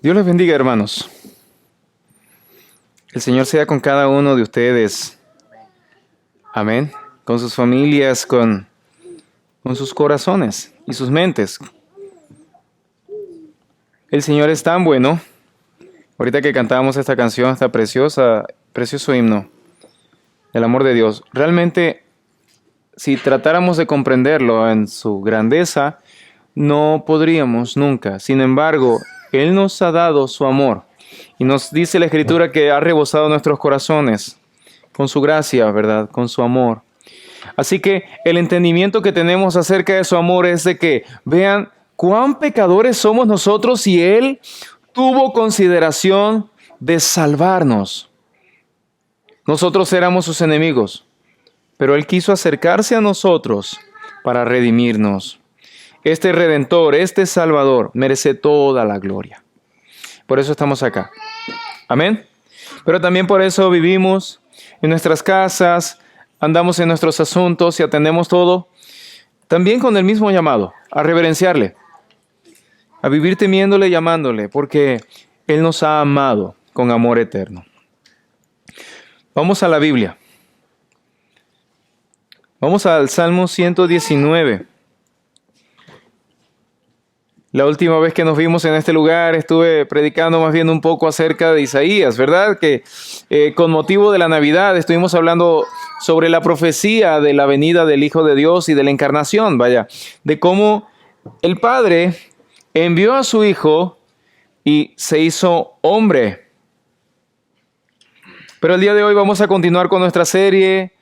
Dios les bendiga, hermanos. El Señor sea con cada uno de ustedes. Amén. Con sus familias, con sus corazones y sus mentes. El Señor es tan bueno. Ahorita que cantábamos esta canción, esta precioso himno, el amor de Dios. Realmente, si tratáramos de comprenderlo en su grandeza, no podríamos nunca. Sin embargo, Él nos ha dado su amor. Y nos dice la Escritura que ha rebosado nuestros corazones con su gracia, ¿verdad? Con su amor. Así que el entendimiento que tenemos acerca de su amor es de que vean cuán pecadores somos nosotros y Él tuvo consideración de salvarnos. Nosotros éramos sus enemigos, pero Él quiso acercarse a nosotros para redimirnos. Este Redentor, este Salvador, merece toda la gloria. Por eso estamos acá. Amén. Pero también por eso vivimos en nuestras casas, andamos en nuestros asuntos y atendemos todo. También con el mismo llamado, a reverenciarle, a vivir temiéndole y amándole, porque Él nos ha amado con amor eterno. Vamos a la Biblia. Vamos al Salmo 119. La última vez que nos vimos en este lugar estuve predicando más bien un poco acerca de Isaías, ¿verdad? Que con motivo de la Navidad estuvimos hablando sobre la profecía de la venida del Hijo de Dios y de la encarnación, de cómo el Padre envió a su Hijo y se hizo hombre. Pero el día de hoy vamos a continuar con nuestra serie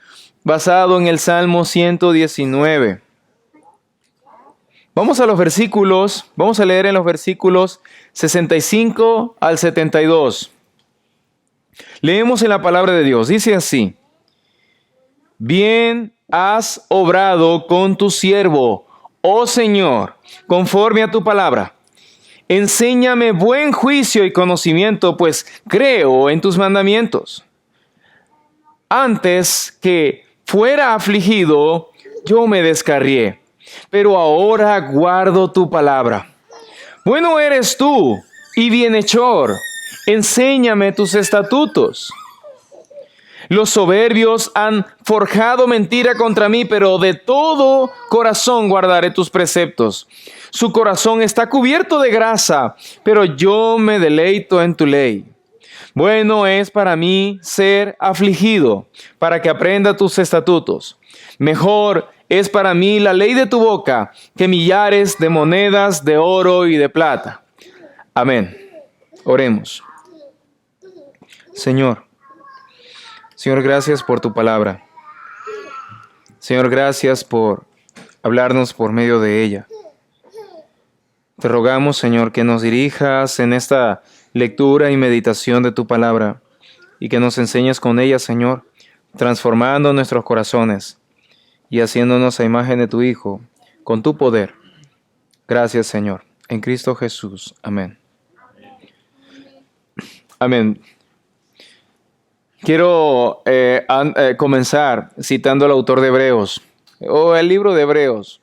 basado en el Salmo 119. Vamos a leer en los versículos 65 al 72. Leemos en la palabra de Dios, dice así: Bien has obrado con tu siervo, oh Señor, conforme a tu palabra. Enséñame buen juicio y conocimiento, pues creo en tus mandamientos. Antes que fuera afligido, yo me descarrié, pero ahora guardo tu palabra. Bueno eres tú y bienhechor, enséñame tus estatutos. Los soberbios han forjado mentira contra mí, pero de todo corazón guardaré tus preceptos. Su corazón está cubierto de grasa, pero yo me deleito en tu ley. Bueno es para mí ser afligido, para que aprenda tus estatutos. Mejor es para mí la ley de tu boca que millares de monedas de oro y de plata. Amén. Oremos. Señor, gracias por tu palabra. Señor, gracias por hablarnos por medio de ella. Te rogamos, Señor, que nos dirijas en esta lectura y meditación de tu palabra y que nos enseñes con ella, Señor, transformando nuestros corazones y haciéndonos a imagen de tu Hijo, con tu poder. Gracias, Señor. En Cristo Jesús. Amén. Amén. Quiero comenzar citando al autor de Hebreos, o el libro de Hebreos.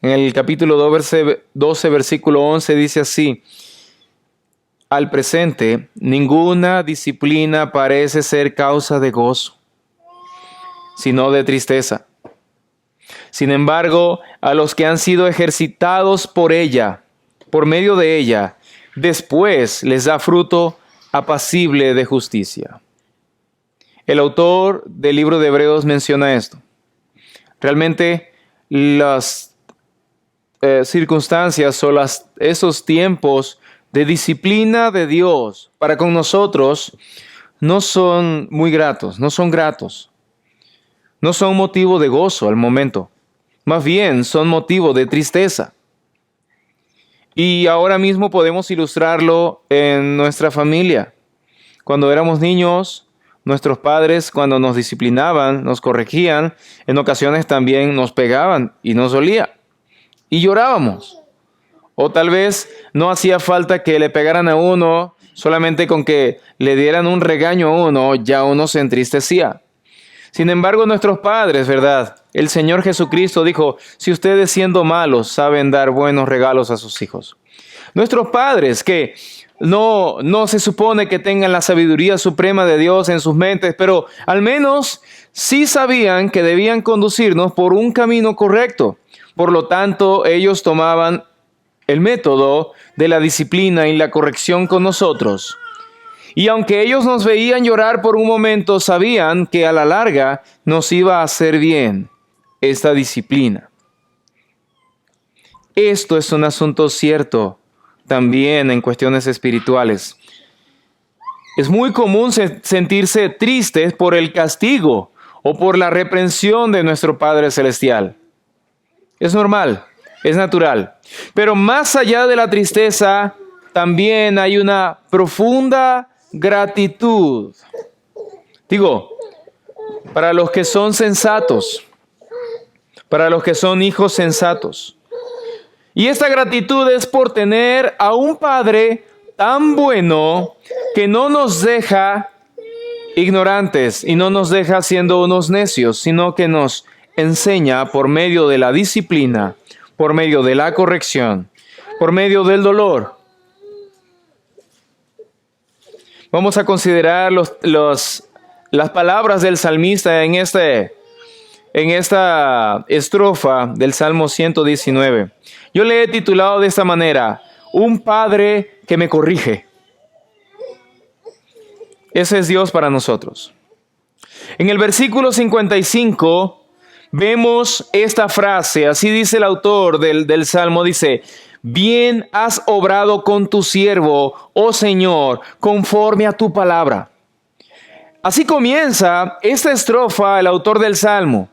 En el capítulo 12, versículo 11, dice así: Al presente, ninguna disciplina parece ser causa de gozo, sino de tristeza. Sin embargo, a los que han sido ejercitados por ella, por medio de ella, después les da fruto apacible de justicia. El autor del libro de Hebreos menciona esto. Realmente las circunstancias o esos tiempos de disciplina de Dios para con nosotros no son muy gratos, no son gratos. No son motivo de gozo al momento. Más bien son motivo de tristeza. Y ahora mismo podemos ilustrarlo en nuestra familia. Cuando éramos niños, nuestros padres, cuando nos disciplinaban, nos corregían, en ocasiones también nos pegaban y nos dolía. Y llorábamos. O tal vez no hacía falta que le pegaran a uno, solamente con que le dieran un regaño a uno, ya uno se entristecía. Sin embargo, nuestros padres, ¿verdad? El Señor Jesucristo dijo: si ustedes siendo malos saben dar buenos regalos a sus hijos. Nuestros padres que no se supone que tengan la sabiduría suprema de Dios en sus mentes, pero al menos sí sabían que debían conducirnos por un camino correcto. Por lo tanto, ellos tomaban el método de la disciplina y la corrección con nosotros. Y aunque ellos nos veían llorar por un momento, sabían que a la larga nos iba a hacer bien esta disciplina. Esto es un asunto cierto también en cuestiones espirituales. Es muy común sentirse tristes por el castigo o por la reprensión de nuestro Padre Celestial. Es normal, es natural. Pero más allá de la tristeza, también hay una profunda gratitud. Digo, para los que son sensatos, para los que son hijos sensatos. Y esta gratitud es por tener a un Padre tan bueno que no nos deja ignorantes y no nos deja siendo unos necios, sino que nos enseña por medio de la disciplina, por medio de la corrección, por medio del dolor. Vamos a considerar las palabras del salmista en esta estrofa del Salmo 119. Yo le he titulado de esta manera: un Padre que me corrige. Ese es Dios para nosotros. En el versículo 55 vemos esta frase, así dice el autor del Salmo, dice: bien has obrado con tu siervo, oh Señor, conforme a tu palabra. Así comienza esta estrofa el autor del Salmo.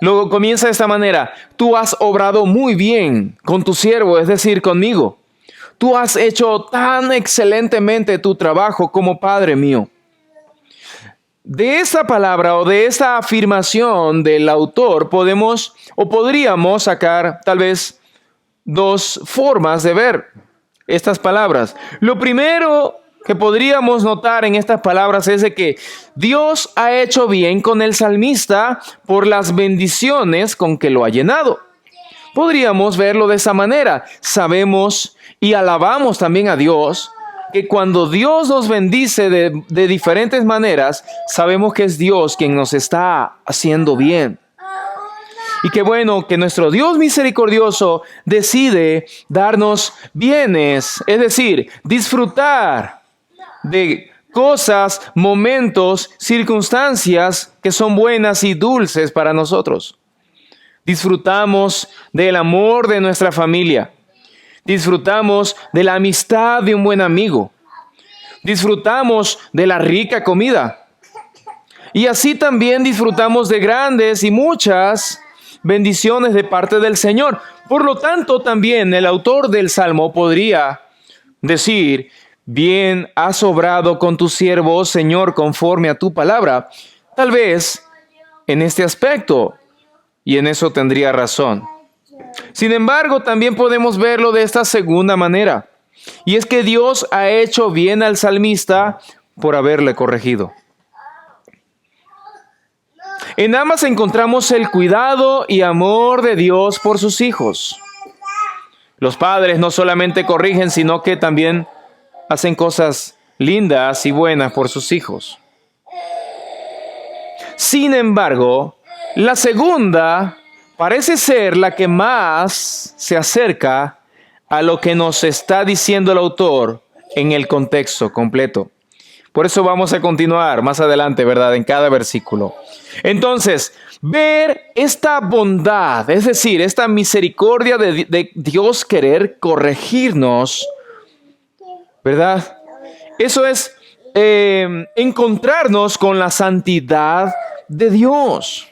Luego comienza de esta manera: tú has obrado muy bien con tu siervo, es decir, conmigo. Tú has hecho tan excelentemente tu trabajo como Padre mío. De esta palabra o de esta afirmación del autor podríamos sacar tal vez dos formas de ver estas palabras. Lo primero que podríamos notar en estas palabras es de que Dios ha hecho bien con el salmista por las bendiciones con que lo ha llenado. Podríamos verlo de esa manera. Sabemos y alabamos también a Dios que cuando Dios nos bendice de diferentes maneras, sabemos que es Dios quien nos está haciendo bien. Y qué bueno que nuestro Dios misericordioso decide darnos bienes, es decir, disfrutar de cosas, momentos, circunstancias que son buenas y dulces para nosotros. Disfrutamos del amor de nuestra familia. Disfrutamos de la amistad de un buen amigo. Disfrutamos de la rica comida. Y así también disfrutamos de grandes y muchas bendiciones de parte del Señor. Por lo tanto, también el autor del Salmo podría decir: bien has obrado con tu siervo, oh Señor, conforme a tu palabra. Tal vez en este aspecto, y en eso tendría razón. Sin embargo, también podemos verlo de esta segunda manera, y es que Dios ha hecho bien al salmista por haberle corregido. En ambas encontramos el cuidado y amor de Dios por sus hijos. Los padres no solamente corrigen, sino que también hacen cosas lindas y buenas por sus hijos. Sin embargo, la segunda parece ser la que más se acerca a lo que nos está diciendo el autor en el contexto completo. Por eso vamos a continuar más adelante, ¿verdad? En cada versículo. Entonces, ver esta bondad, es decir, esta misericordia de Dios querer corregirnos, ¿verdad? Eso es encontrarnos con la santidad de Dios.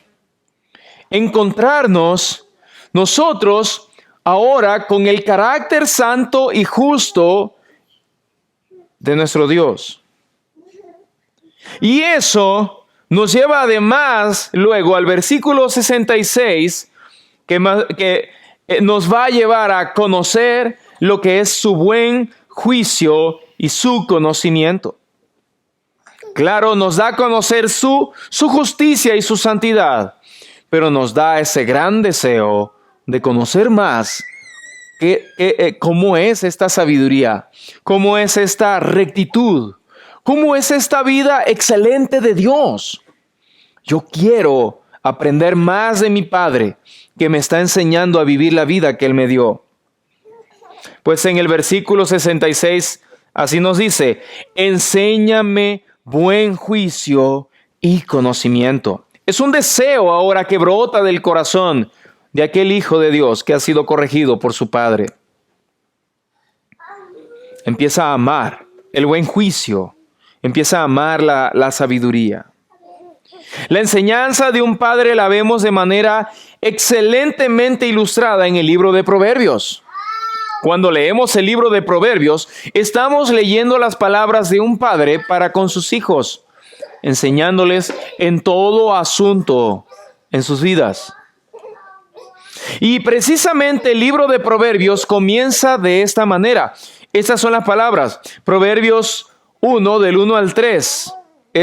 Encontrarnos nosotros ahora con el carácter santo y justo de nuestro Dios. Y eso nos lleva además luego al versículo 66 que nos va a llevar a conocer lo que es su buen juicio y su conocimiento. Claro, nos da a conocer su justicia y su santidad, pero nos da ese gran deseo de conocer más ¿Cómo es esta sabiduría? ¿Cómo es esta rectitud? ¿Cómo es esta vida excelente de Dios? Yo quiero aprender más de mi Padre, que me está enseñando a vivir la vida que Él me dio. Pues en el versículo 66, así nos dice: enséñame buen juicio y conocimiento. Es un deseo ahora que brota del corazón de aquel Hijo de Dios que ha sido corregido por su Padre. Empieza a amar el buen juicio, empieza a amar la sabiduría. La enseñanza de un padre la vemos de manera excelentemente ilustrada en el libro de Proverbios. Cuando leemos el libro de Proverbios, estamos leyendo las palabras de un padre para con sus hijos, enseñándoles en todo asunto en sus vidas. Y precisamente el libro de Proverbios comienza de esta manera. Estas son las palabras. Proverbios 1, del 1 al 3.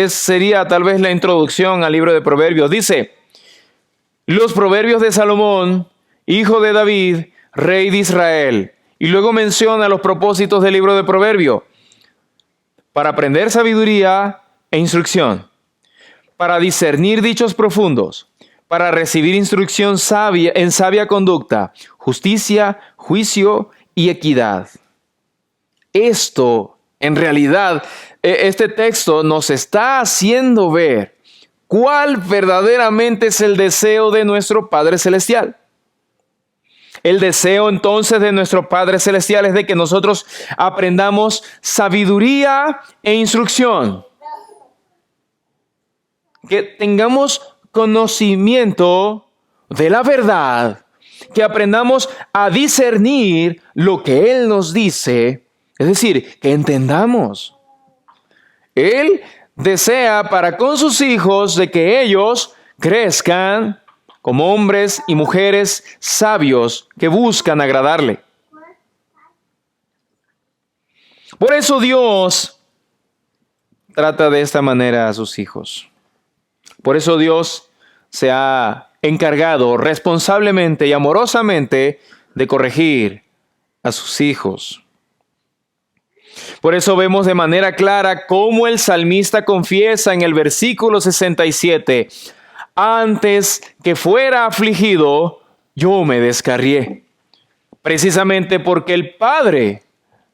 Sería tal vez la introducción al libro de Proverbios. Dice: los proverbios de Salomón, hijo de David, rey de Israel. Y luego menciona los propósitos del libro de Proverbios: para aprender sabiduría e instrucción, para discernir dichos profundos, para recibir instrucción sabia en sabia conducta, justicia, juicio y equidad. Esto, en realidad, este texto nos está haciendo ver cuál verdaderamente es el deseo de nuestro Padre Celestial. El deseo entonces de nuestro Padre Celestial es de que nosotros aprendamos sabiduría e instrucción. Que tengamos conocimiento de la verdad, que aprendamos a discernir lo que Él nos dice, es decir, que entendamos. Él desea para con sus hijos de que ellos crezcan como hombres y mujeres sabios que buscan agradarle. Por eso Dios trata de esta manera a sus hijos. Por eso Dios se ha encargado responsablemente y amorosamente de corregir a sus hijos. Por eso vemos de manera clara cómo el salmista confiesa en el versículo 67: antes que fuera afligido, yo me descarrié. Precisamente porque el padre,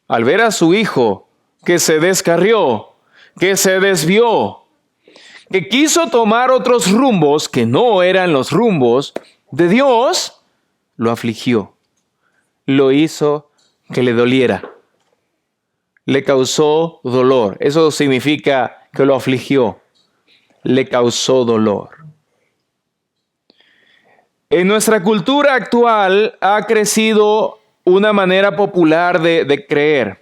al ver a su hijo que se descarrió, que se desvió, que quiso tomar otros rumbos que no eran los rumbos de Dios, lo afligió. Lo hizo que le doliera. Le causó dolor. Eso significa que lo afligió. Le causó dolor. En nuestra cultura actual ha crecido una manera popular de creer.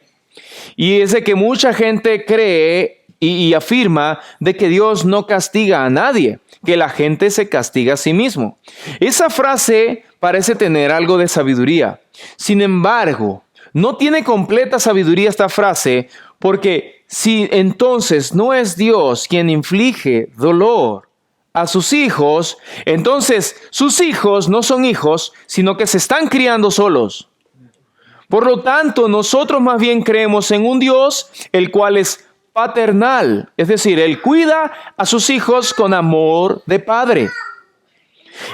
Y es de que mucha gente cree y afirma de que Dios no castiga a nadie, que la gente se castiga a sí mismo. Esa frase parece tener algo de sabiduría. Sin embargo, no tiene completa sabiduría esta frase, porque si entonces no es Dios quien inflige dolor a sus hijos, entonces sus hijos no son hijos, sino que se están criando solos. Por lo tanto, nosotros más bien creemos en un Dios el cual es paternal, es decir, Él cuida a sus hijos con amor de padre.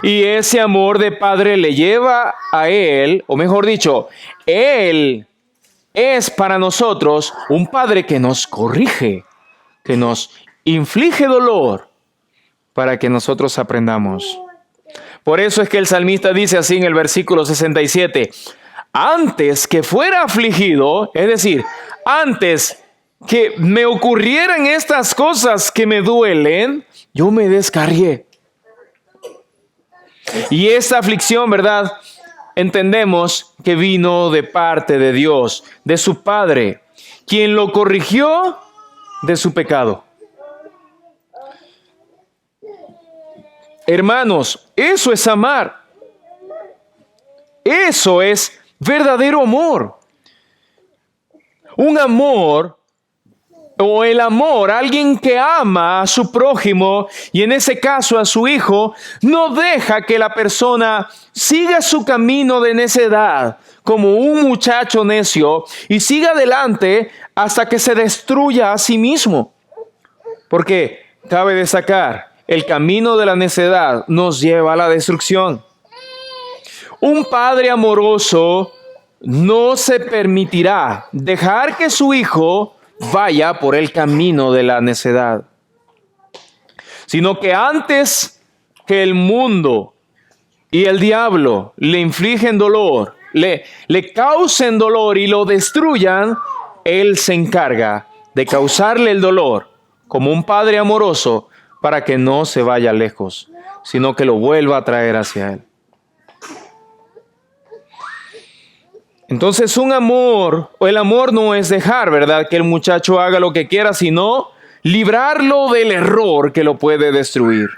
Y ese amor de padre le lleva a Él, o mejor dicho, Él es para nosotros un padre que nos corrige, que nos inflige dolor para que nosotros aprendamos. Por eso es que el salmista dice así en el versículo 67, antes que fuera afligido, es decir, antes que me ocurrieran estas cosas que me duelen, yo me descarrié. Y esta aflicción, ¿verdad? Entendemos que vino de parte de Dios, de su Padre, quien lo corrigió de su pecado. Hermanos, eso es amar. Eso es verdadero amor. Un amor, o el amor, alguien que ama a su prójimo, y en ese caso a su hijo, no deja que la persona siga su camino de necedad, como un muchacho necio y siga adelante hasta que se destruya a sí mismo. Porque cabe destacar, el camino de la necedad nos lleva a la destrucción. Un padre amoroso no se permitirá dejar que su hijo vaya por el camino de la necedad, sino que antes que el mundo y el diablo le infligen dolor, le causen dolor y lo destruyan, Él se encarga de causarle el dolor como un padre amoroso para que no se vaya lejos, sino que lo vuelva a traer hacia Él. Entonces el amor no es dejar, ¿verdad?, que el muchacho haga lo que quiera, sino librarlo del error que lo puede destruir.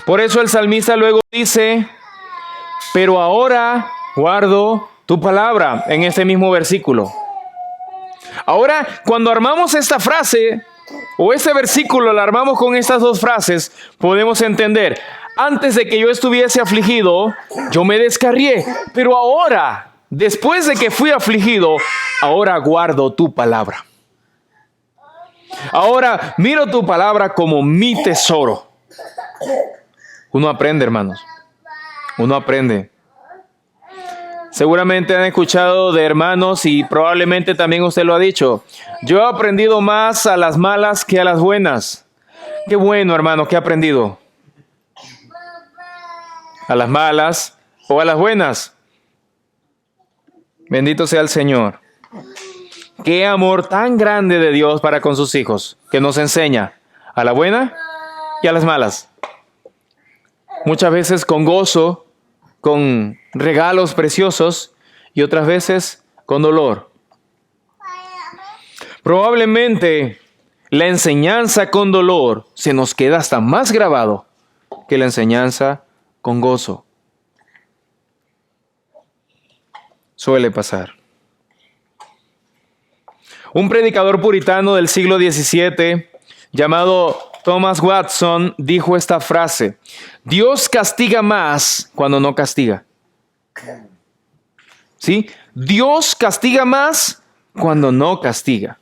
Por eso el salmista luego dice, pero ahora guardo tu palabra, en este mismo versículo. Ahora, cuando armamos esta frase, o este versículo lo armamos con estas dos frases, podemos entender, antes de que yo estuviese afligido, yo me descarrié, pero ahora, después de que fui afligido, ahora guardo tu palabra. Ahora miro tu palabra como mi tesoro. Uno aprende, hermanos. Uno aprende. Seguramente han escuchado de hermanos y probablemente también usted lo ha dicho. Yo he aprendido más a las malas que a las buenas. Qué bueno, hermano, que he aprendido. A las malas o a las buenas. Bendito sea el Señor. Qué amor tan grande de Dios para con sus hijos, que nos enseña a la buena y a las malas. Muchas veces con gozo, con regalos preciosos y otras veces con dolor. Probablemente la enseñanza con dolor se nos queda hasta más grabado que la enseñanza con gozo. Suele pasar. Un predicador puritano del siglo XVII llamado Thomas Watson dijo esta frase: Dios castiga más cuando no castiga. ¿Sí? Dios castiga más cuando no castiga.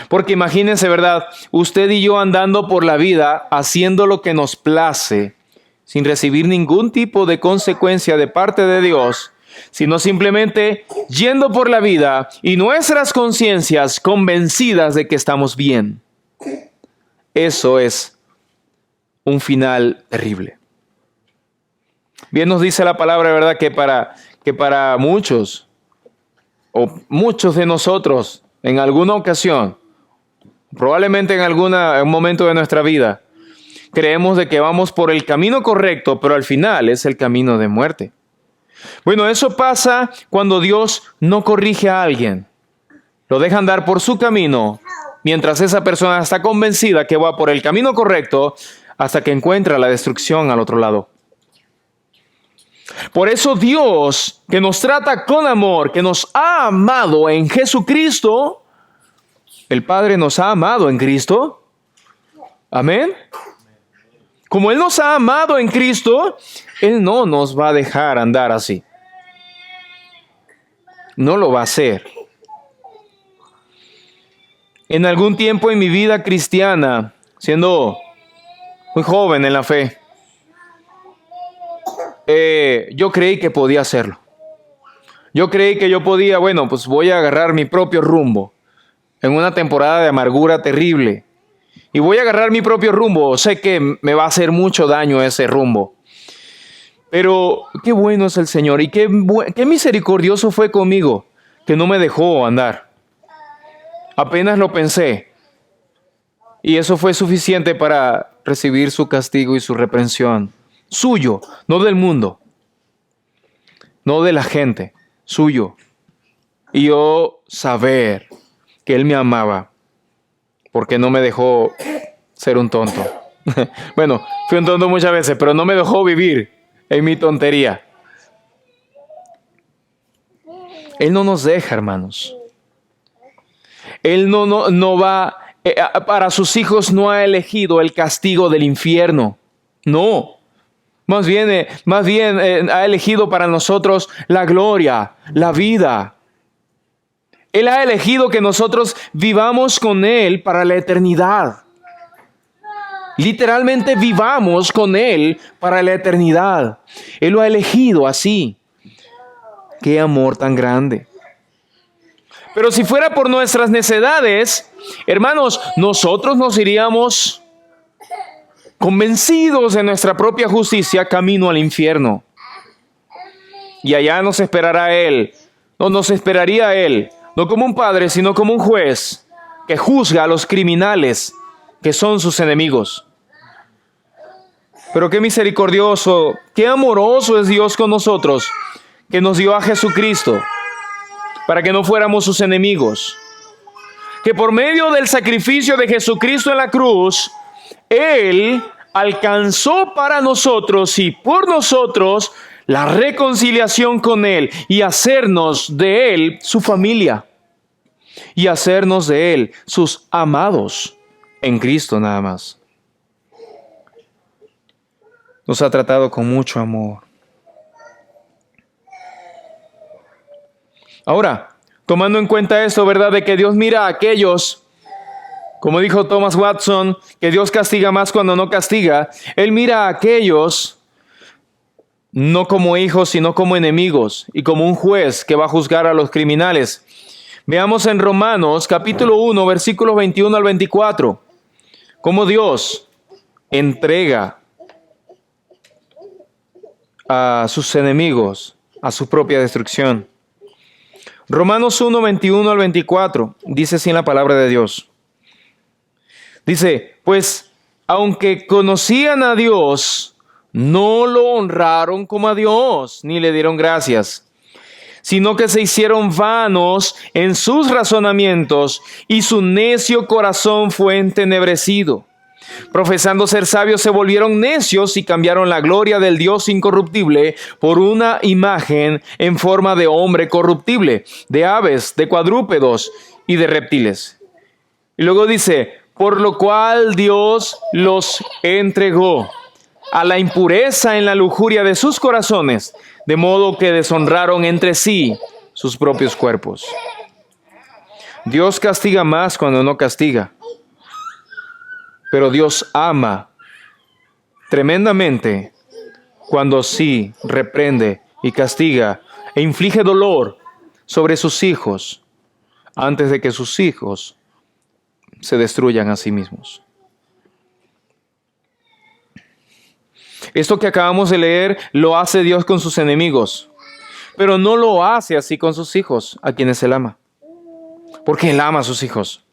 Porque imagínense, ¿verdad? Usted y yo andando por la vida haciendo lo que nos place, sin recibir ningún tipo de consecuencia de parte de Dios, sino simplemente yendo por la vida y nuestras conciencias convencidas de que estamos bien. Eso es un final terrible. Bien nos dice la palabra, ¿verdad?, que para muchos, o muchos de nosotros, en alguna ocasión, probablemente en algún momento de nuestra vida, creemos de que vamos por el camino correcto, pero al final es el camino de muerte. Bueno, eso pasa cuando Dios no corrige a alguien. Lo deja andar por su camino, mientras esa persona está convencida que va por el camino correcto, hasta que encuentra la destrucción al otro lado. Por eso Dios, que nos trata con amor, que nos ha amado en Jesucristo, el Padre nos ha amado en Cristo. Amén. Como Él nos ha amado en Cristo, Él no nos va a dejar andar así. No lo va a hacer. En algún tiempo en mi vida cristiana, siendo muy joven en la fe, yo creí que podía hacerlo. Yo creí que yo podía, bueno, pues voy a agarrar mi propio rumbo en una temporada de amargura terrible. Y voy a agarrar mi propio rumbo. Sé que me va a hacer mucho daño ese rumbo. Pero qué bueno es el Señor y qué misericordioso fue conmigo, que no me dejó andar. Apenas lo pensé. Y eso fue suficiente para recibir su castigo y su reprensión. Suyo, no del mundo. No de la gente. Suyo. Y yo saber que Él me amaba, porque no me dejó ser un tonto. Bueno, fui un tonto muchas veces, pero no me dejó vivir en mi tontería. Él no nos deja, hermanos. Él no va, para sus hijos no ha elegido el castigo del infierno. No. Más bien ha elegido para nosotros la gloria, la vida. Él ha elegido que nosotros vivamos con Él para la eternidad. Literalmente vivamos con Él para la eternidad. Él lo ha elegido así. ¡Qué amor tan grande! Pero si fuera por nuestras necedades, hermanos, nosotros nos iríamos convencidos de nuestra propia justicia camino al infierno. Y allá nos esperará Él. No nos esperaría Él. No como un padre, sino como un juez que juzga a los criminales que son sus enemigos. Pero qué misericordioso, qué amoroso es Dios con nosotros, que nos dio a Jesucristo para que no fuéramos sus enemigos. Que por medio del sacrificio de Jesucristo en la cruz, Él alcanzó para nosotros y por nosotros la reconciliación con Él y hacernos de Él su familia y hacernos de Él sus amados en Cristo nada más. Nos ha tratado con mucho amor. Ahora, tomando en cuenta esto, ¿verdad? De que Dios mira a aquellos, como dijo Thomas Watson, que Dios castiga más cuando no castiga. Él mira a aquellos no como hijos, sino como enemigos y como un juez que va a juzgar a los criminales. Veamos en Romanos capítulo 1, versículos 21 al 24, cómo Dios entrega a sus enemigos a su propia destrucción. Romanos 1, 21 al 24, dice así en la palabra de Dios. Dice, pues aunque conocían a Dios, no lo honraron como a Dios, ni le dieron gracias, sino que se hicieron vanos en sus razonamientos y su necio corazón fue entenebrecido. Profesando ser sabios, se volvieron necios y cambiaron la gloria del Dios incorruptible por una imagen en forma de hombre corruptible, de aves, de cuadrúpedos y de reptiles. Y luego dice, por lo cual Dios los entregó a la impureza en la lujuria de sus corazones, de modo que deshonraron entre sí sus propios cuerpos. Dios castiga más cuando no castiga. Pero Dios ama tremendamente cuando sí reprende y castiga e inflige dolor sobre sus hijos antes de que sus hijos se destruyan a sí mismos. Esto que acabamos de leer lo hace Dios con sus enemigos, pero no lo hace así con sus hijos, a quienes Él ama, porque Él ama a sus hijos.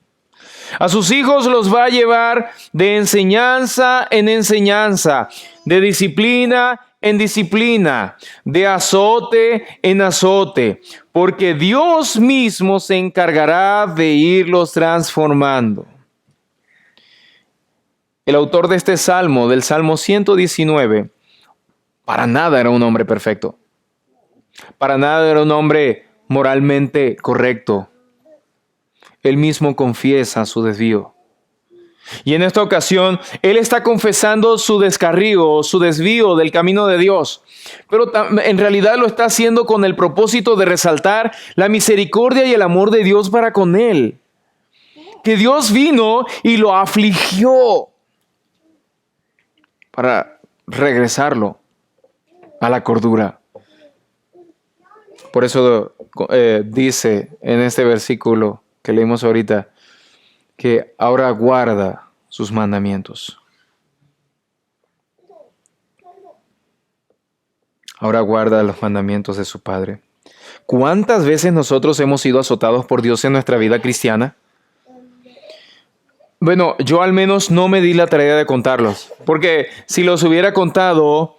A sus hijos los va a llevar de enseñanza en enseñanza, de disciplina en disciplina, de azote en azote, porque Dios mismo se encargará de irlos transformando. El autor de este salmo, del Salmo 119, para nada era un hombre perfecto. Para nada era un hombre moralmente correcto. Él mismo confiesa su desvío. Y en esta ocasión, él está confesando su descarrío, su desvío del camino de Dios. Pero en realidad lo está haciendo con el propósito de resaltar la misericordia y el amor de Dios para con él. Que Dios vino y lo afligió para regresarlo a la cordura. Por eso dice en este versículo que leímos ahorita, que ahora guarda sus mandamientos. Ahora guarda los mandamientos de su Padre. ¿Cuántas veces nosotros hemos sido azotados por Dios en nuestra vida cristiana? Bueno, yo al menos no me di la tarea de contarlos, porque si los hubiera contado,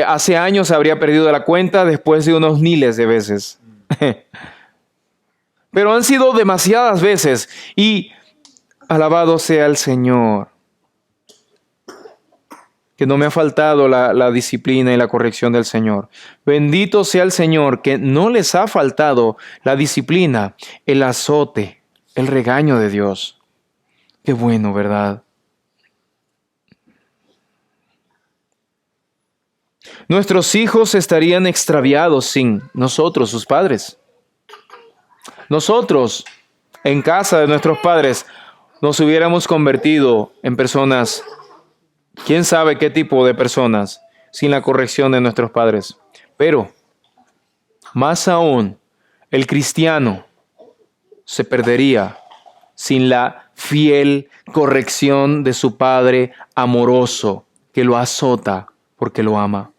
hace años habría perdido la cuenta después de unos miles de veces. Pero han sido demasiadas veces y alabado sea el Señor, que no me ha faltado la disciplina y la corrección del Señor. Bendito sea el Señor, que no les ha faltado la disciplina, el azote, el regaño de Dios. Qué bueno, ¿verdad? Nuestros hijos estarían extraviados sin nosotros, sus padres. Nosotros, en casa de nuestros padres, nos hubiéramos convertido en personas, quién sabe qué tipo de personas, sin la corrección de nuestros padres. Pero, más aún, el cristiano se perdería sin la fiel corrección de su Padre amoroso, que lo azota porque lo ama.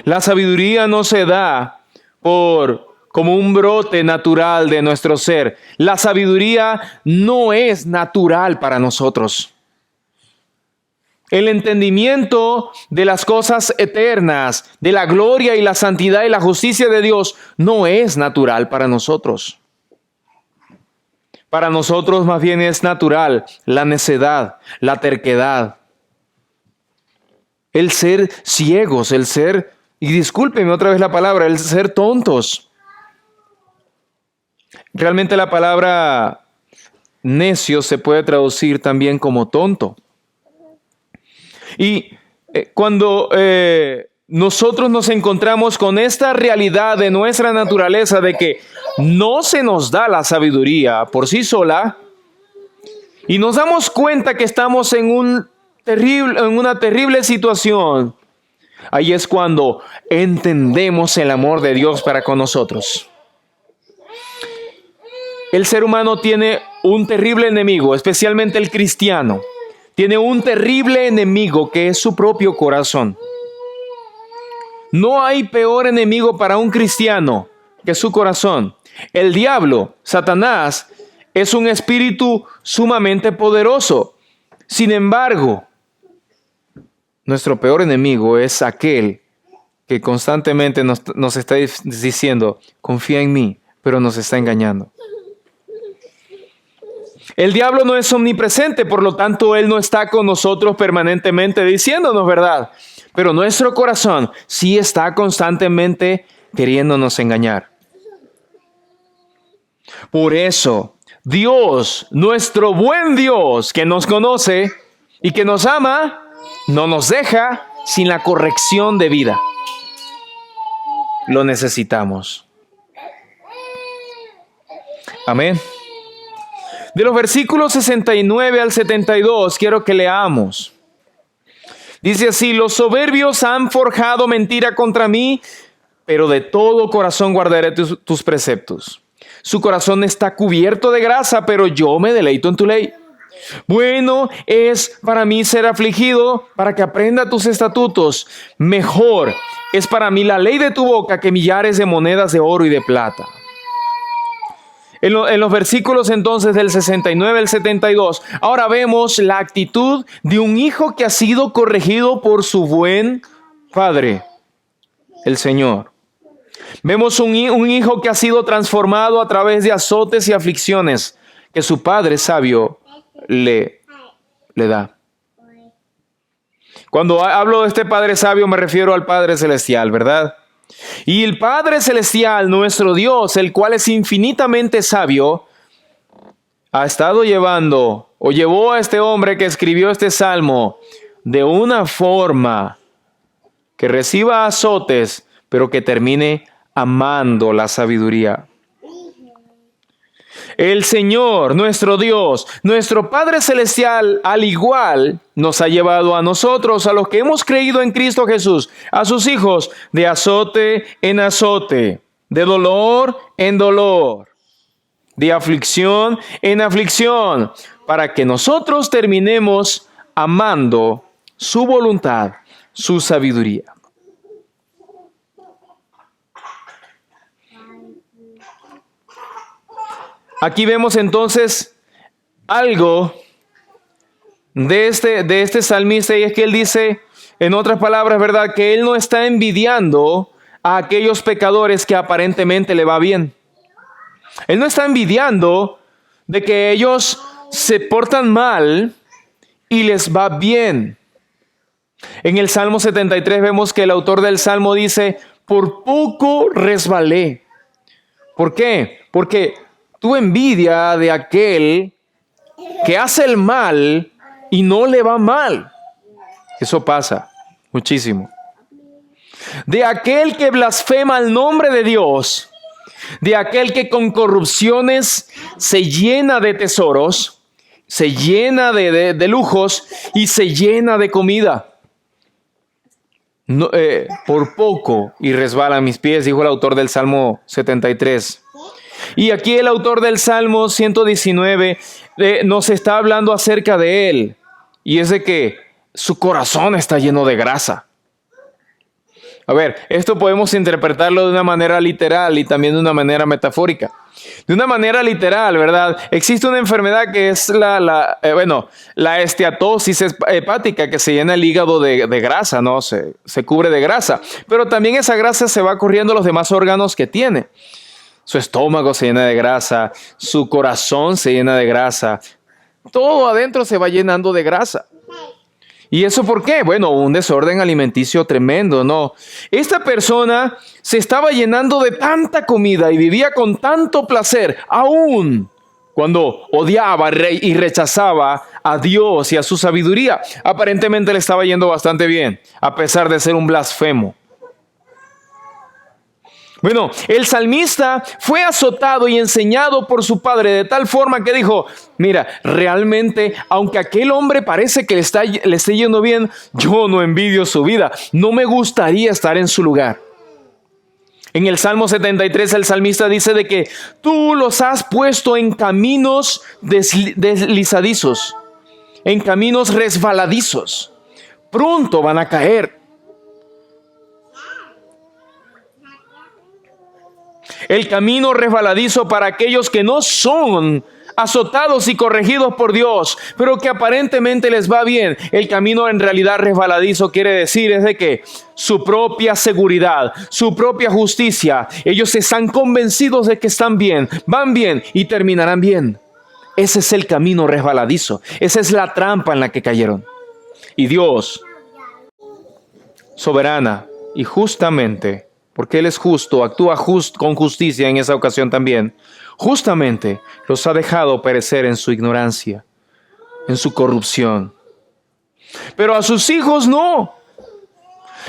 La sabiduría no se da como un brote natural de nuestro ser. La sabiduría no es natural para nosotros. El entendimiento de las cosas eternas, de la gloria y la santidad y la justicia de Dios, no es natural para nosotros. Para nosotros más bien es natural la necedad, la terquedad, el ser ciegos, el ser, y discúlpenme otra vez la palabra, el ser tontos. Realmente la palabra necio se puede traducir también como tonto. Y cuando nosotros nos encontramos con esta realidad de nuestra naturaleza de que no se nos da la sabiduría por sí sola, y nos damos cuenta que estamos en una terrible situación, ahí es cuando entendemos el amor de Dios para con nosotros. El ser humano tiene un terrible enemigo, especialmente el cristiano. Tiene un terrible enemigo que es su propio corazón. No hay peor enemigo para un cristiano que su corazón. El diablo, Satanás, es un espíritu sumamente poderoso. Sin embargo, nuestro peor enemigo es aquel que constantemente nos está diciendo, confía en mí, pero nos está engañando. El diablo no es omnipresente, por lo tanto, él no está con nosotros permanentemente diciéndonos verdad. Pero nuestro corazón sí está constantemente queriéndonos engañar. Por eso, Dios, nuestro buen Dios, que nos conoce y que nos ama, no nos deja sin la corrección de vida. Lo necesitamos. Amén. De los versículos 69 al 72, quiero que leamos. Dice así: los soberbios han forjado mentira contra mí, pero de todo corazón guardaré tus preceptos. Su corazón está cubierto de grasa, pero yo me deleito en tu ley. Bueno es para mí ser afligido, para que aprenda tus estatutos. Mejor es para mí la ley de tu boca que millares de monedas de oro y de plata. En los versículos entonces del 69 al 72, ahora vemos la actitud de un hijo que ha sido corregido por su buen padre, el Señor. Vemos un hijo que ha sido transformado a través de azotes y aflicciones que su padre sabio le da. Cuando hablo de este Padre sabio me refiero al Padre celestial, ¿verdad? Y el Padre celestial, nuestro Dios, el cual es infinitamente sabio, ha estado llevó a este hombre que escribió este salmo de una forma que reciba azotes, pero que termine amando la sabiduría. El Señor, nuestro Dios, nuestro Padre celestial, al igual, nos ha llevado a nosotros, a los que hemos creído en Cristo Jesús, a sus hijos, de azote en azote, de dolor en dolor, de aflicción en aflicción, para que nosotros terminemos amando su voluntad, su sabiduría. Aquí vemos entonces algo de este salmista, y es que él dice, en otras palabras, ¿verdad?, que él no está envidiando a aquellos pecadores que aparentemente le va bien. Él no está envidiando de que ellos se portan mal y les va bien. En el Salmo 73 vemos que el autor del Salmo dice, por poco resbalé. ¿Por qué? Porque tu envidia de aquel que hace el mal y no le va mal. Eso pasa. muchísimo. De aquel que blasfema el nombre de Dios, de aquel que con corrupciones se llena de tesoros, se llena de lujos y se llena de comida. No, por poco y resbalan mis pies, dijo el autor del Salmo 73. Y aquí el autor del Salmo 119 nos está hablando acerca de él. Y es de que su corazón está lleno de grasa. A ver, esto podemos interpretarlo de una manera literal y también de una manera metafórica. De una manera literal, ¿verdad? Existe una enfermedad que es la esteatosis hepática, que se llena el hígado de grasa, ¿no? Se cubre de grasa. Pero también esa grasa se va corriendo a los demás órganos que tiene. Su estómago se llena de grasa, su corazón se llena de grasa. Todo adentro se va llenando de grasa. ¿Y eso por qué? Bueno, un desorden alimenticio tremendo, ¿no? Esta persona se estaba llenando de tanta comida y vivía con tanto placer, aún cuando odiaba y rechazaba a Dios y a su sabiduría. Aparentemente le estaba yendo bastante bien, a pesar de ser un blasfemo. Bueno, el salmista fue azotado y enseñado por su padre de tal forma que dijo, mira, realmente, aunque aquel hombre parece que le esté yendo bien, yo no envidio su vida. No me gustaría estar en su lugar. En el Salmo 73, el salmista dice de que tú los has puesto en caminos deslizadizos, en caminos resbaladizos. Pronto van a caer. El camino resbaladizo para aquellos que no son azotados y corregidos por Dios, pero que aparentemente les va bien. El camino en realidad resbaladizo quiere decir es de que su propia seguridad, su propia justicia, ellos están convencidos de que están bien, van bien y terminarán bien. Ese es el camino resbaladizo. Esa es la trampa en la que cayeron. Y Dios, soberana y justamente, porque Él es justo, actúa con justicia en esa ocasión también, justamente los ha dejado perecer en su ignorancia, en su corrupción. Pero a sus hijos no.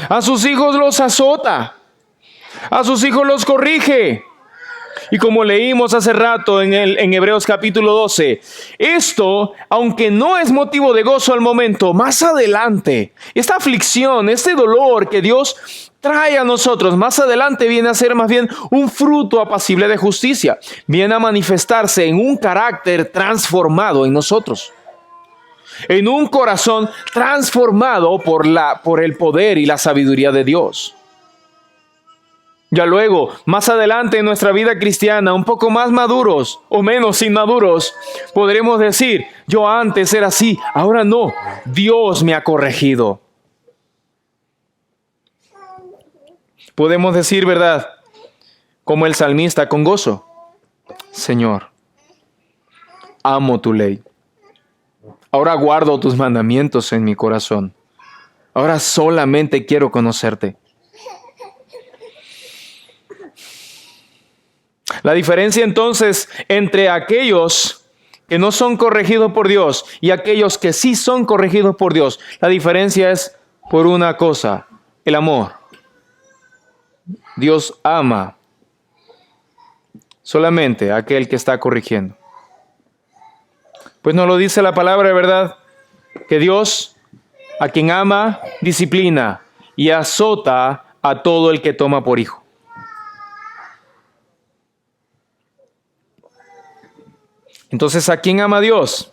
A sus hijos los azota. A sus hijos los corrige. Y como leímos hace rato en Hebreos capítulo 12, esto, aunque no es motivo de gozo al momento, más adelante, esta aflicción, este dolor que Dios trae a nosotros, más adelante viene a ser más bien un fruto apacible de justicia. Viene a manifestarse en un carácter transformado en nosotros. En un corazón transformado por el poder y la sabiduría de Dios. Ya luego, más adelante en nuestra vida cristiana, un poco más maduros o menos inmaduros, podremos decir, yo antes era así, ahora no, Dios me ha corregido. Podemos decir, ¿verdad? Como el salmista, con gozo, Señor, amo tu ley. Ahora guardo tus mandamientos en mi corazón. Ahora solamente quiero conocerte. La diferencia entonces entre aquellos que no son corregidos por Dios y aquellos que sí son corregidos por Dios, la diferencia es por una cosa, el amor. Dios ama solamente a aquel que está corrigiendo. Pues nos lo dice la palabra, ¿verdad? Que Dios, a quien ama, disciplina y azota a todo el que toma por hijo. Entonces, ¿a quién ama Dios?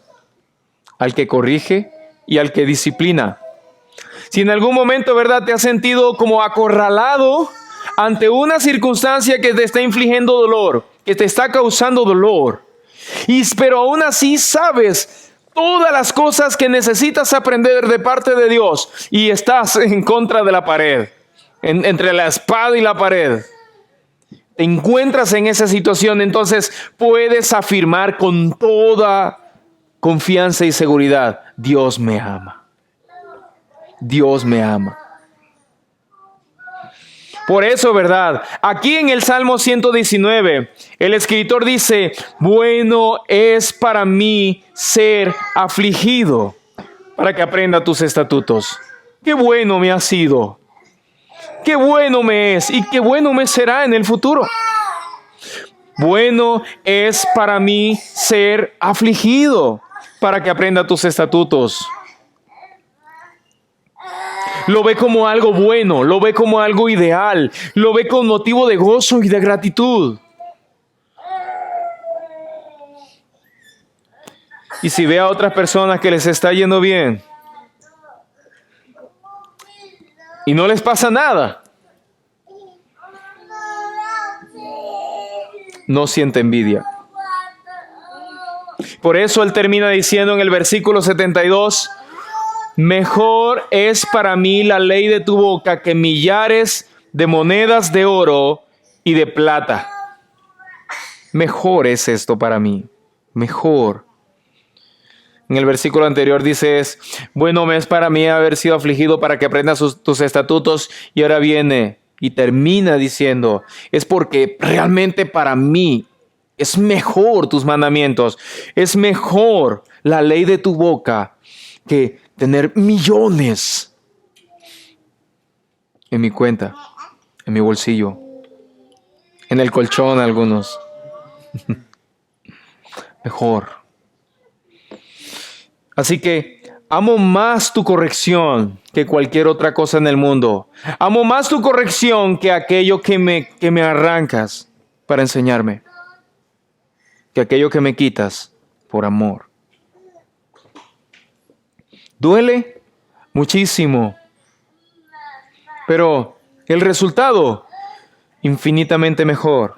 Al que corrige y al que disciplina. Si en algún momento, ¿verdad?, te has sentido como acorralado ante una circunstancia que te está infligiendo dolor, que te está causando dolor, pero aún así sabes todas las cosas que necesitas aprender de parte de Dios y estás en contra de la pared, entre la espada y la pared. Te encuentras en esa situación, entonces puedes afirmar con toda confianza y seguridad, Dios me ama. Dios me ama. Por eso, ¿verdad? Aquí en el Salmo 119, el escritor dice, bueno es para mí ser afligido, para que aprenda tus estatutos. qué bueno me ha sido, qué bueno me es y qué bueno me será en el futuro. Bueno es para mí ser afligido para que aprenda tus estatutos. Lo ve como algo bueno, lo ve como algo ideal, lo ve con motivo de gozo y de gratitud. Y si ve a otras personas que les está yendo bien y no les pasa nada, no siente envidia. Por eso él termina diciendo en el versículo 72, mejor es para mí la ley de tu boca que millares de monedas de oro y de plata. Mejor es esto para mí, mejor. En el versículo anterior dices, bueno me es para mí haber sido afligido para que aprendas tus estatutos, y ahora viene y termina diciendo, es porque realmente para mí es mejor tus mandamientos, es mejor la ley de tu boca que tener millones en mi cuenta, en mi bolsillo, en el colchón algunos. Mejor. Así que amo más tu corrección que cualquier otra cosa en el mundo. Amo más tu corrección que aquello que me arrancas para enseñarme, que aquello que me quitas por amor. Duele muchísimo, pero el resultado infinitamente mejor.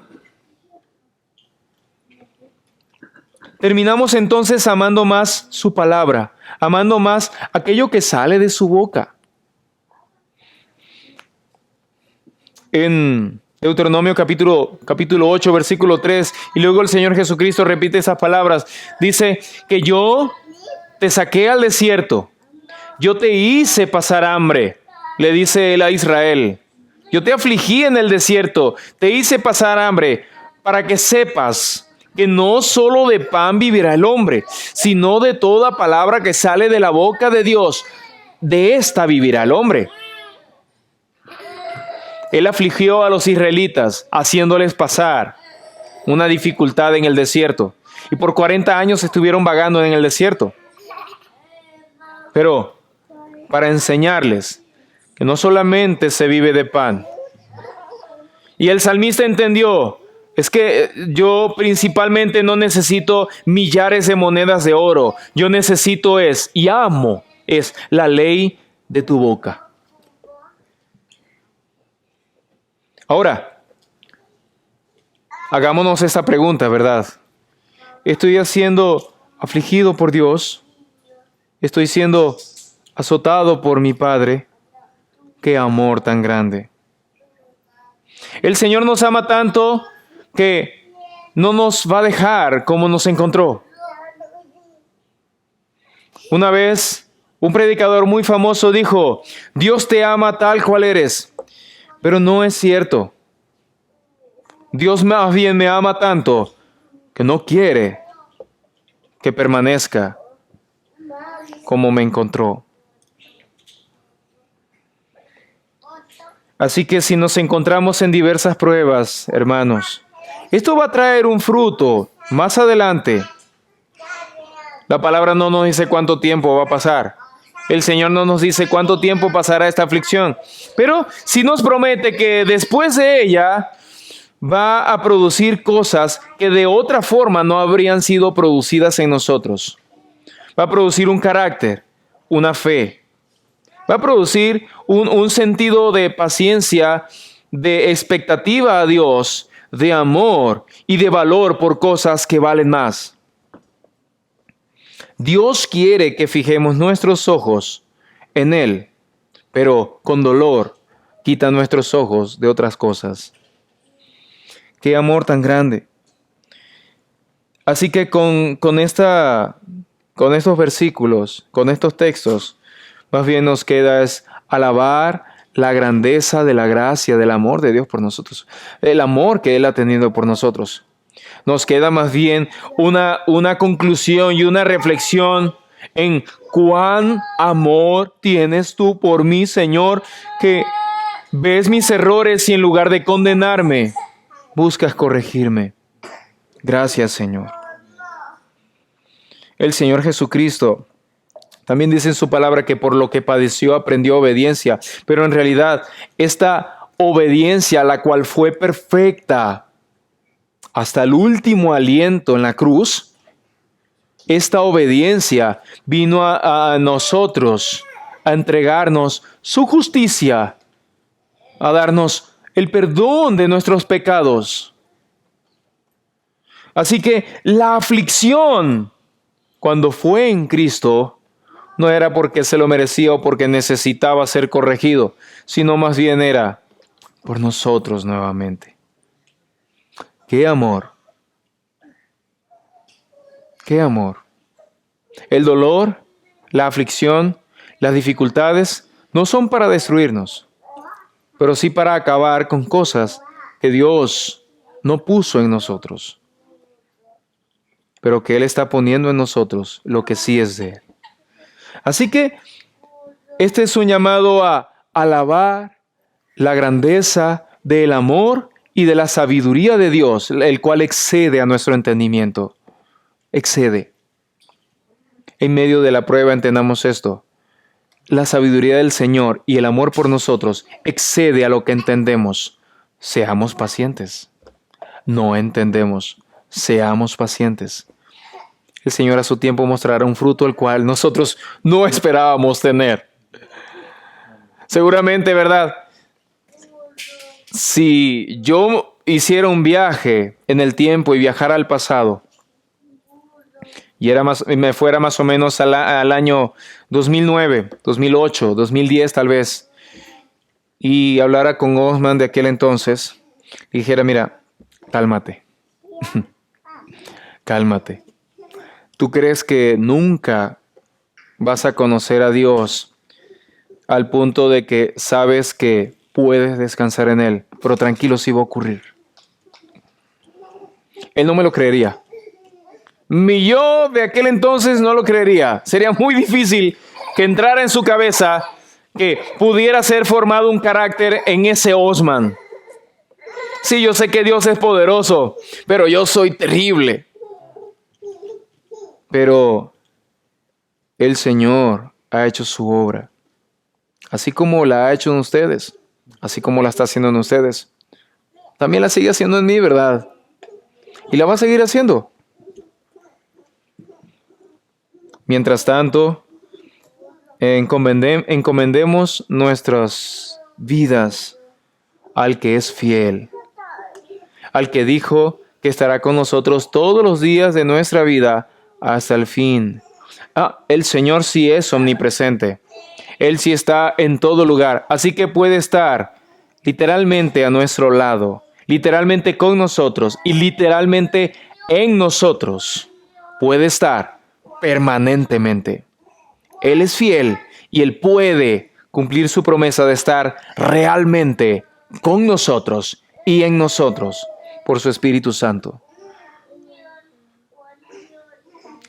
Terminamos entonces amando más su palabra, amando más aquello que sale de su boca. En Deuteronomio capítulo 8, versículo 3, y luego el Señor Jesucristo repite esas palabras. Dice que yo te saqué al desierto, yo te hice pasar hambre, le dice él a Israel. Yo te afligí en el desierto, te hice pasar hambre, para que sepas que no solo de pan vivirá el hombre, sino de toda palabra que sale de la boca de Dios. De esta vivirá el hombre. Él afligió a los israelitas, haciéndoles pasar una dificultad en el desierto. Y por 40 años estuvieron vagando en el desierto. Pero para enseñarles que no solamente se vive de pan. Y el salmista entendió, es que yo principalmente no necesito millares de monedas de oro. Yo necesito y amo la ley de tu boca. Ahora, hagámonos esta pregunta, ¿verdad? ¿Estoy siendo afligido por Dios? ¿Estoy siendo azotado por mi Padre? ¡Qué amor tan grande! El Señor nos ama tanto que no nos va a dejar como nos encontró. Una vez, un predicador muy famoso dijo, Dios te ama tal cual eres, pero no es cierto. Dios más bien me ama tanto que no quiere que permanezca como me encontró. Así que si nos encontramos en diversas pruebas, hermanos, esto va a traer un fruto más adelante. La palabra no nos dice cuánto tiempo va a pasar. El Señor no nos dice cuánto tiempo pasará esta aflicción. Pero sí nos promete que después de ella va a producir cosas que de otra forma no habrían sido producidas en nosotros. Va a producir un carácter, una fe. Va a producir un sentido de paciencia, de expectativa a Dios, de amor y de valor por cosas que valen más. Dios quiere que fijemos nuestros ojos en Él, pero con dolor quita nuestros ojos de otras cosas. ¡Qué amor tan grande! Así que con estos versículos, con estos textos, más bien nos queda es alabar la grandeza de la gracia, del amor de Dios por nosotros, el amor que Él ha tenido por nosotros. Nos queda más bien una conclusión y una reflexión en cuán amor tienes tú por mí, Señor, que ves mis errores y en lugar de condenarme, buscas corregirme. Gracias, Señor. El Señor Jesucristo también dice en su palabra que por lo que padeció aprendió obediencia, pero en realidad esta obediencia, la cual fue perfecta hasta el último aliento en la cruz, esta obediencia vino a nosotros a entregarnos su justicia, a darnos el perdón de nuestros pecados. Así que la aflicción, cuando fue en Cristo, no era porque se lo merecía o porque necesitaba ser corregido, sino más bien era por nosotros nuevamente. ¡Qué amor! ¡Qué amor! El dolor, la aflicción, las dificultades no son para destruirnos, pero sí para acabar con cosas que Dios no puso en nosotros, pero que Él está poniendo en nosotros lo que sí es de Él. Así que este es un llamado a alabar la grandeza del amor y de la sabiduría de Dios, el cual excede a nuestro entendimiento. Excede. En medio de la prueba entendamos esto. La sabiduría del Señor y el amor por nosotros excede a lo que entendemos. Seamos pacientes. No entendemos. Seamos pacientes. El Señor a su tiempo mostrará un fruto el cual nosotros no esperábamos tener. Seguramente, ¿verdad? Si yo hiciera un viaje en el tiempo y viajara al pasado, y me fuera más o menos al año 2009, 2008, 2010 tal vez, y hablara con Osman de aquel entonces, y dijera, mira, cálmate, cálmate. ¿Tú crees que nunca vas a conocer a Dios al punto de que sabes que puedes descansar en Él? Pero tranquilo, sí va a ocurrir. Él no me lo creería. Mi yo de aquel entonces no lo creería. Sería muy difícil que entrara en su cabeza que pudiera ser formado un carácter en ese Osman. Sí, yo sé que Dios es poderoso, pero yo soy terrible. Pero el Señor ha hecho su obra, así como la ha hecho en ustedes, así como la está haciendo en ustedes. También la sigue haciendo en mí, ¿verdad? Y la va a seguir haciendo. Mientras tanto, encomendemos nuestras vidas al que es fiel, al que dijo que estará con nosotros todos los días de nuestra vida hasta el fin. El Señor sí es omnipresente. Él sí está en todo lugar, así que puede estar literalmente a nuestro lado, literalmente con nosotros y literalmente en nosotros. Puede estar permanentemente. Él es fiel y Él puede cumplir su promesa de estar realmente con nosotros y en nosotros por su Espíritu Santo.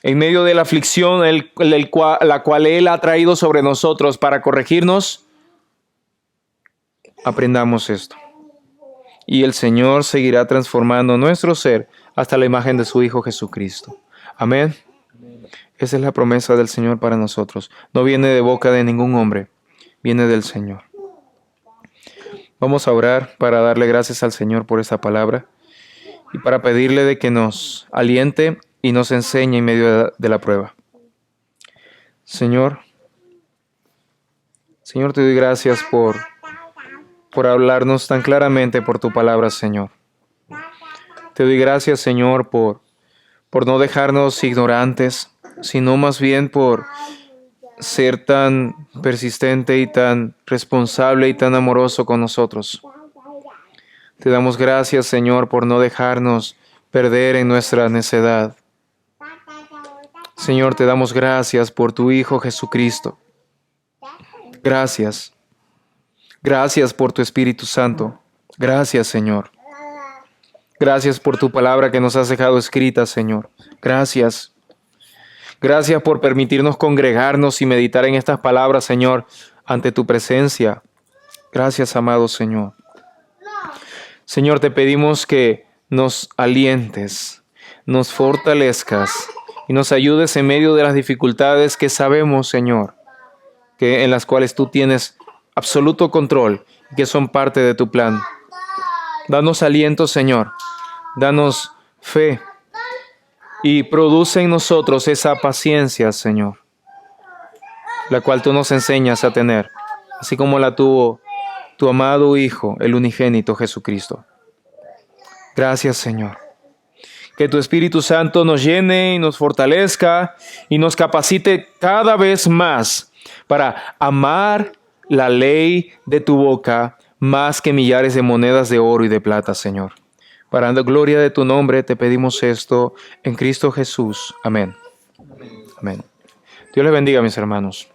En medio de la aflicción la cual Él ha traído sobre nosotros para corregirnos, aprendamos esto. Y el Señor seguirá transformando nuestro ser hasta la imagen de su Hijo Jesucristo. Amén. Esa es la promesa del Señor para nosotros. No viene de boca de ningún hombre, viene del Señor. Vamos a orar para darle gracias al Señor por esta palabra y para pedirle de que nos aliente y nos enseñe en medio de la prueba. Señor, te doy gracias por hablarnos tan claramente por tu palabra, Señor. Te doy gracias, Señor, por no dejarnos ignorantes, sino más bien por ser tan persistente y tan responsable y tan amoroso con nosotros. Te damos gracias, Señor, por no dejarnos perder en nuestra necedad. Señor, te damos gracias por tu Hijo Jesucristo. Gracias. Gracias por tu Espíritu Santo. Gracias, Señor. Gracias por tu palabra que nos has dejado escrita, Señor. Gracias. Gracias por permitirnos congregarnos y meditar en estas palabras, Señor, ante tu presencia. Gracias, amado Señor. Señor, te pedimos que nos alientes, nos fortalezcas y nos ayudes en medio de las dificultades que sabemos, Señor, que en las cuales tú tienes absoluto control y que son parte de tu plan. Danos aliento, Señor. Danos fe y produce en nosotros esa paciencia, Señor, la cual tú nos enseñas a tener, así como la tuvo tu amado Hijo, el unigénito Jesucristo. Gracias, Señor. Que tu Espíritu Santo nos llene y nos fortalezca y nos capacite cada vez más para amar la ley de tu boca más que millares de monedas de oro y de plata, Señor. Para la gloria de tu nombre te pedimos esto en Cristo Jesús. Amén. Amén. Dios les bendiga, mis hermanos.